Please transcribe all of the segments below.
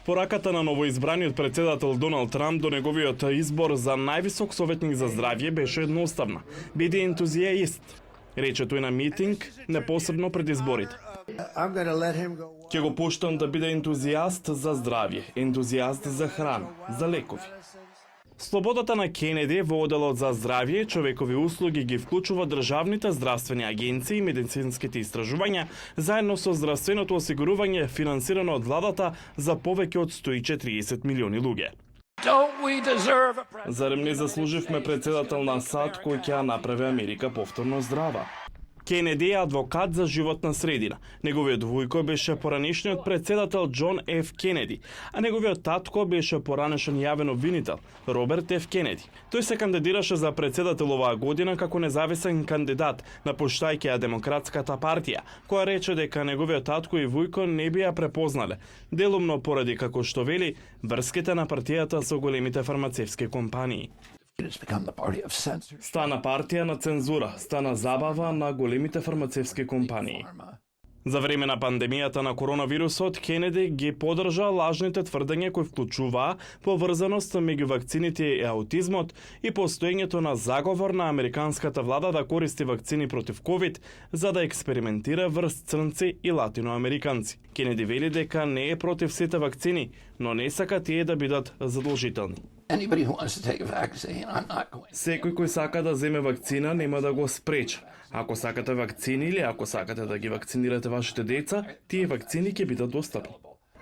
Пораката на новоизбраниот председател Доналд Трамп до неговиот избор за највисок советник за здравје беше едноставна. Биди ентузијаист, рече тој на митинг непосредно пред изборите. Ќе го пуштам да биде ентузијаст за здравје, ентузијаст за храна, за лекови. Слободата на Кенеди во оделот за здравје и човекови услуги ги вклучува државните здравствени агенции и медицинските истражувања, заедно со здравственото осигурување финансирано од владата за повеќе од 140 милиони луѓе. Зарем не заслуживме председател на САД кој ќе ја направи Америка повторно здрава? Кенеди е адвокат за животна средина. Неговиот вујко беше поранешниот председател Џон Ф. Кенеди, а неговиот татко беше поранешен јавен обвинител Роберт Ф. Кенеди. Тој се кандидираше за председател оваа година како независен кандидат, напуштајќи ја Демократската партија, која рече дека неговиот татко и вујко не би ја препознале, делумно поради, како што вели, врските на партијата со големите фармацевски компании. Стана партија на цензура, стана забава на големите фармацевски компании. За време на пандемијата на коронавирусот, Кенеди ги подржа лажните тврдења кои вклучуваа поврзаност меѓу вакцините и аутизмот и постоењето на заговор на американската влада да користи вакцини против ковид за да експериментира врз црнци и латиноамериканци. Кенеди вели дека не е против сите вакцини, но не сака тие да бидат задолжителни. Секој кој сака да земе вакцина нема да го спреча. Ако сакате вакцини или ако сакате да ги вакцинирате вашите деца, тие вакцини ќе бидат достапни.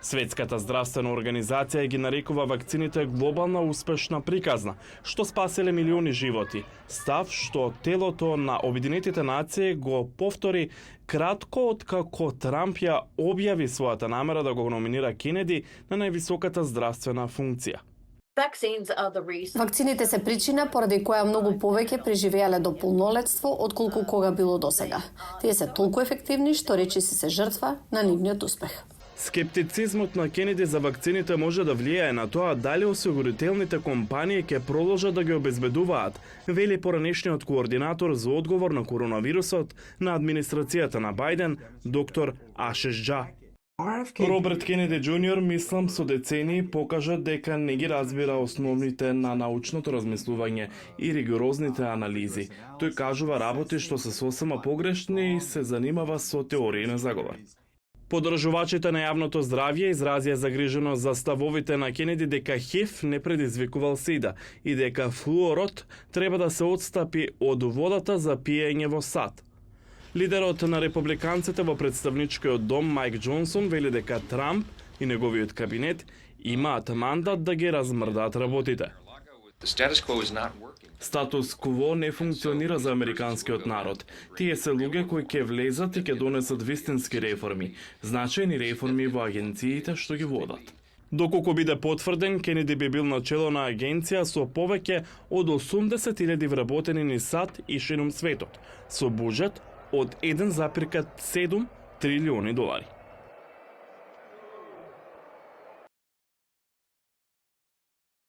Светската здравствена организација ги нарекува вакцините глобална успешна приказна, што спаселе милиони животи. Став што телото на Обединетите нации го повтори кратко откако Трамп ја објави својата намера да го номинира Кенеди на највисоката здравствена функција. Вакцините се причина поради која многу повеќе преживеале до полнолетство отколку кога било досега. Тие се толку ефективни што речиси се жртва на нивниот успех. Скептицизмот на Кенеди за вакцините може да влијае на тоа дали осигурителните компании ќе продолжат да ги обезбедуваат, вели поранешниот координатор за одговор на коронавирусот на администрацијата на Бајден, доктор Ашиш Џа. Роберт Кенеди Џуниор, мислам, со децении покажа дека не ги разбира основните на научното размислување и ригорозните анализи. Тој кажува работи што се сосема погрешни и се занимава со теории на заговор. Подржувачите на јавното здравје изразија загриженост за ставовите на Кенеди дека ХИВ не предизвикувал СИДА и дека флуорот треба да се отстапи од водата за пиење во САД. Лидерот на републиканците во представничкиот дом Мајк Џонсон вели дека Трамп и неговиот кабинет имаат мандат да ги размрдаат работите. Статус кво не функционира за американскиот народ. Тие се луѓе кои ќе влезат и ќе донесат вистински реформи, значајни реформи во агенциите што ги водат. Доколку биде потврден, Кенеди би бил начело на агенција со повеќе од 80.000 вработени низ САД и ширум светот, со буџет од $1,7 трилиони.